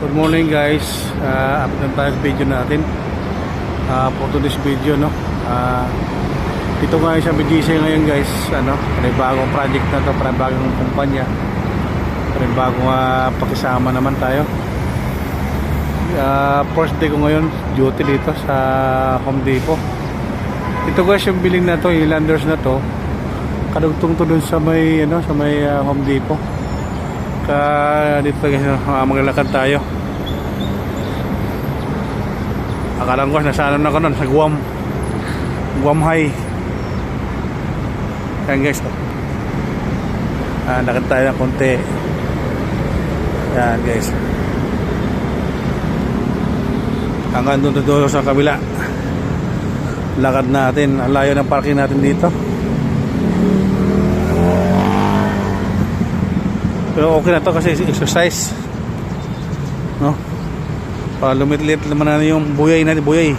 Good morning guys, upload tayo sa video natin for today's video, no. Dito nga sa BGC ngayon guys, bagong project na to, bagong kumpanya, bagong pakisama naman tayo. First day ko ngayon duty dito sa Home Depot. Ito guys yung building na to, yung landers na to, kadugtong to dun sa may Home Depot. Dito guys, maglalakad tayo. Akala ko nasa na ko nun, sa Guam High. Yan guys, lakad tayo ng konti. Yan guys, hanggang doon sa kabila. Lakad natin, ang layo ng parking natin dito. Pero okay na to kasi exercise, no? Para lumit-lit naman na yung buyay natin, buyay.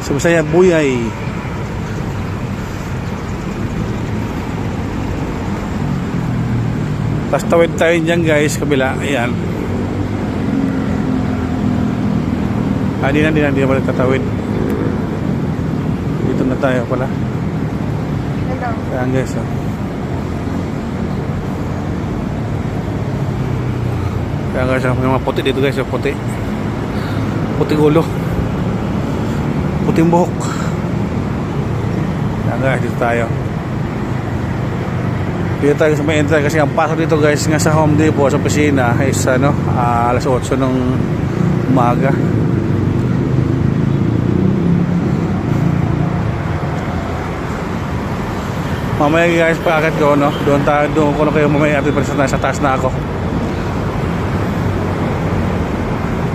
Sa Bisaya, buyay. Tapos tawid tayo dyan guys, kabila. Ayan. Di na pala tatawid. Dito na tayo pala. Ayan guys, Kaya guys, may mga puti dito guys, puti ulo, puting buhok. Kaya guys, dito tayo sa may entrance kasi ang pasok dito guys nga sa Home Depot, sa opisina is alas 8 ng umaga. Mamaya guys, paakit ko, doon ko na kayo mamaya atin sa taas na ako.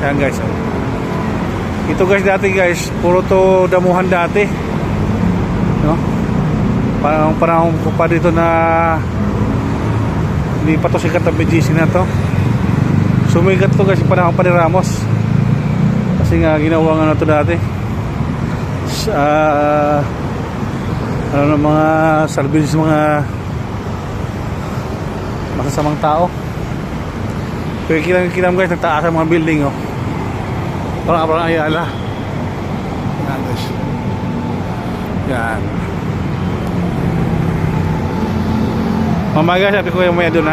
Ayan guys, ito guys, dati guys puro to damuhan dati, no? Parang ko pa dito na hindi pa to sikat ang BGC na to. Sumikat to guys panahon pa ni Ramos, kasi nga ginawa nga na to dati mga salvage, mga masasamang tao. Pero kilam guys, nagtaas ang mga building, parang Ayala. Yan guys, yan. Mamaya sabi ko yung may doon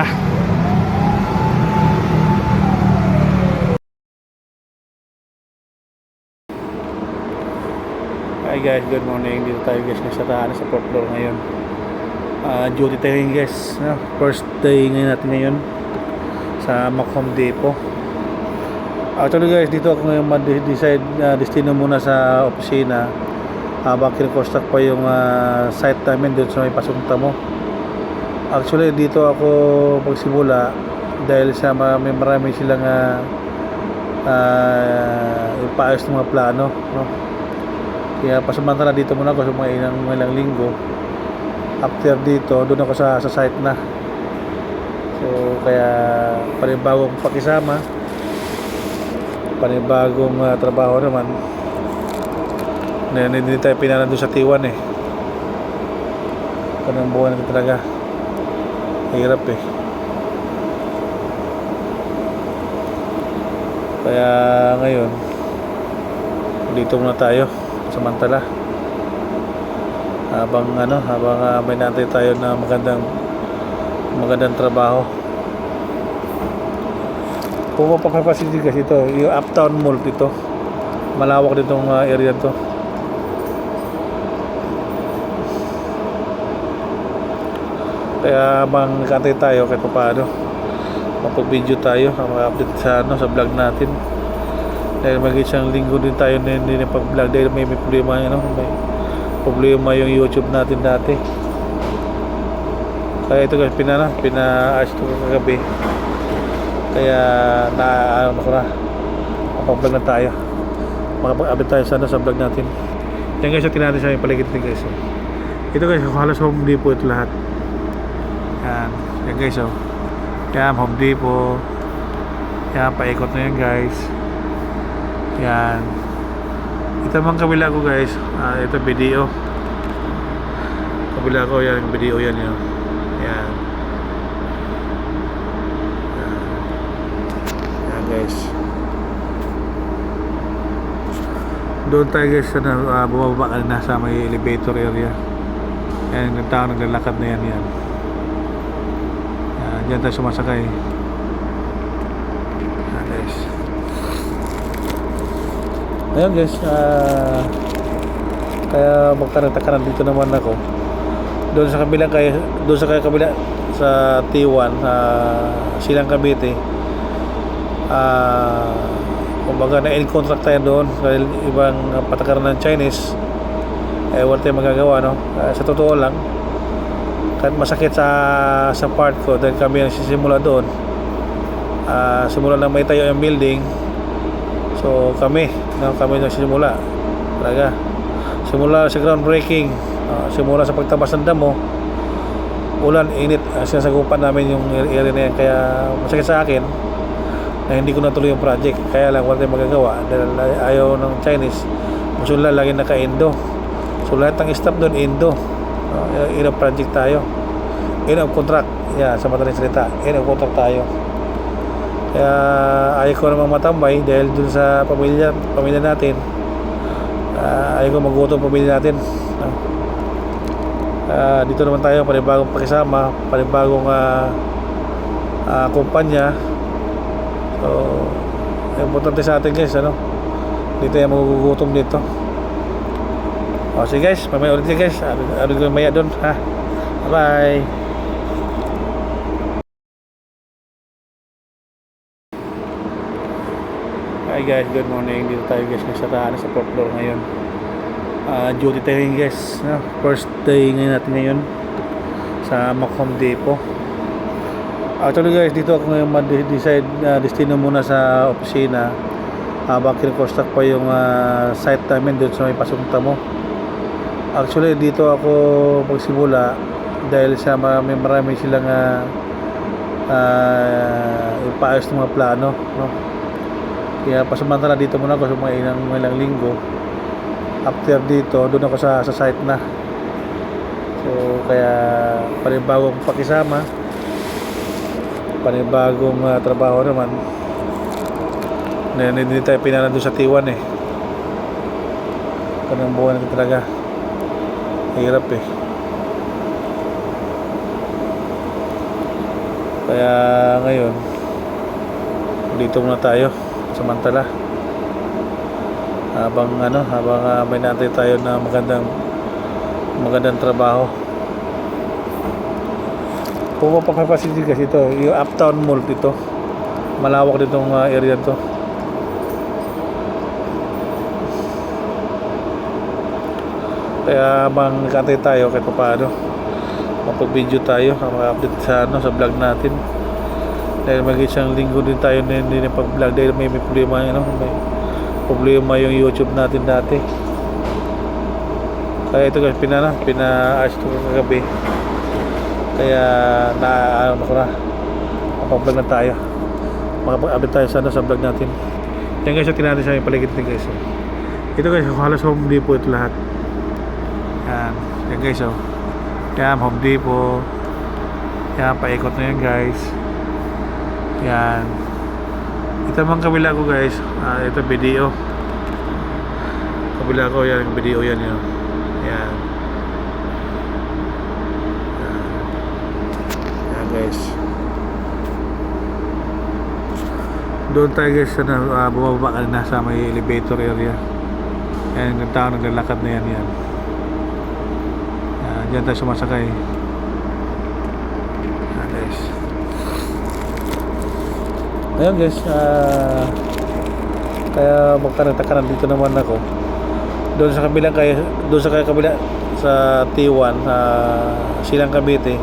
Hi guys, good morning. Dito tayo guys sa tahanan sa fourth floor ngayon. Duty tayo guys, first day natin ngayon sa Home Depot. Actually guys, dito ako ngayon mag-decide destino muna sa opisina habang kino-construct pa yung site namin doon sa may pasunta mo. Actually dito ako magsimula dahil sa marami silang ipaayos ng mga plano, no? Kaya pasamantala dito muna ako sa mga ilang linggo. After dito, doon ako sa site na. So kaya panibagong pakisama, panibagong trabaho naman. Hindi tayo pinanan doon sa T1 Kanang buwan natin talaga hirap Kaya ngayon dito muna tayo samantala habang may natin tayo na magandang trabaho. Pumapakapacity kasi ito, yung Uptown Mall dito, malawak ditong area to. Kaya habang nakantay tayo kahit paano mapag-video tayo, mag-update sa vlog natin. Dahil mag-isang linggo din tayo na hindi pag-vlog dahil may problema, may problema yung YouTube natin dati. Kaya ito guys, pina-ayos ito kagabi. Kaya mapag-vlog na tayo, makapag-update tayo sa vlog natin. Yan guys, tingnan natin sa may paligid din guys. Ito guys, halos Home Depot ito lahat. Yan guys, yan Home Depot. Yan, paikot na yan guys. Yan. Ito mang kabila ko guys, ito video. Kabila ko yan, video yan yun. Yan. Yan guys. Doon tayo guys sa bumaba kanina sa may elevator area. Ayan, yung tao naglalakad na yan. Yan. Diyan tayo sumasakay. Ayan guys. Ayan guys, kaya magkaroon dito naman ako. Doon sa kabila sa T1, Silang Cavite. Kumbaga na-end contract tayo doon dahil ibang patakaran ng Chinese, wala tayong magagawa, no? Sa totoo lang, kahit masakit sa part ko dahil kami nagsisimula doon, simula na may tayo yung building. So kami nagsisimula talaga, simula sa groundbreaking, simula sa pagtabas ng damo, ulan, init, sinasagupan namin yung area na yan. Kaya masakit sa akin na hindi ko natuloy yung project. Kaya lang wala tayong magagawa dahil ayaw ng Chinese. Masula lagi naka-Indo. So lahat ng staff doon Indo. In of project tayo. In of contract. Sa madaling salita, in of contract tayo. Kaya ayaw ko namang matambay dahil dun sa pamilya natin. Ayaw ko magutom pamilya natin. Dito naman tayo, panibagong pakisama, panibagong kumpanya. So importante sa atin guys, dito tayo magugutom dito. Sige guys, mamaya ulit guys. Ano ko maya doon, ha? Bye. Hi guys, good morning. Dito tayo guys sa 4th floor ngayon. Duty tayo guys, first day ngayon natin ngayon sa Macomb Depot. Actually guys, dito ako ngayon mag-decide destino muna sa opisina habang kine-construct pa yung site namin doon sa may pasunta mo. Actually dito ako magsimula dahil sa marami silang ipaayos ng mga plano, no? Kaya pasamantala dito muna ako sa mga ilang linggo. After dito, doon ako sa site na. So kaya panibagong pakisama, panibagong trabaho naman. Hindi tayo pinana doon sa T1 eh. Kanang buwan natin talaga. Hirap eh. Kaya ngayon dito muna tayo samantala. Habang may naantay tayo na magandang trabaho. Kung mapapapacity kasi ito, yung Uptown Mall dito, malawak ditong area to. Kaya habang nag-antay tayo kahit paano mapag-video tayo, mag-update sa vlog natin. Dahil mag-isang linggo din tayo na hindi na pag-vlog dahil may problema, may problema yung YouTube natin dati. Kaya ito guys, pina-ayos ito kagabi. Kaya mapag-vlog na tayo, makapag-update tayo sa vlog natin. Yan guys, tingnan natin sa yung paligid natin guys. Ito guys, halos Home Depot ito lahat. Yan guys, yan Home Depot. Yan, paikot na yan guys. Yan. Ito mga kabila ko guys, ito video. Kabila ko yan, video yan yun. Yan. Yan guys. Doon tayo guys sa bumaba kanina sa may elevator area. Yan, yung tao naglalakad na yan. Yan. Diyan tayo sumasakay. Yan guys. Ayan guys, kaya magkaroon dito naman ako. Doon sa kabila sa T1, Silang Cavite.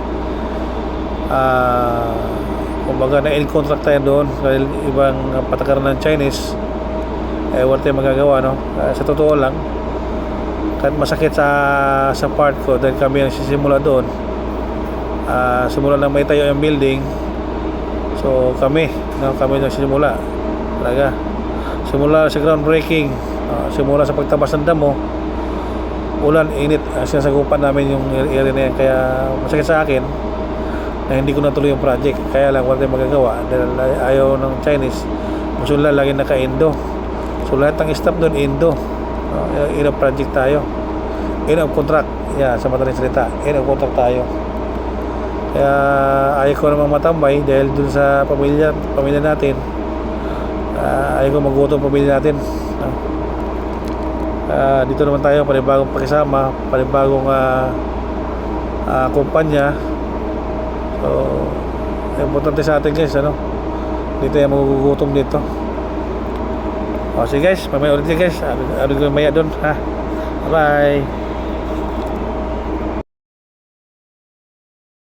Kumbaga na-end contract tayo doon dahil ibang patakaran ng Chinese, wala tayong magagawa, no? Sa totoo lang, kahit masakit sa part ko dahil kami nagsisimula doon, simula na may tayo yung building. So kami nagsisimula talaga, simula sa groundbreaking, simula sa pagtabas ng damo, ulan, init, sinasagupan namin yung area na yan. Kaya masakit sa akin na hindi ko natuloy yung project. Kaya lang wala tayong magagawa dahil ayaw ng Chinese. Masula lagi naka-Indo. So lahat ng staff doon Indo. In of project tayo, in of contract, sa madaling salita, in of contract tayo. Kaya ayaw ko namang matambay dahil dun sa pamilya natin. Ayaw ko magutom pamilya natin. Dito naman tayo, panibagong pakisama, panibagong kumpanya. So importante sa atin guys, dito yung magugutom dito. Sige guys, mamaya ulit guys. Ano ko maya doon, ha. Bye.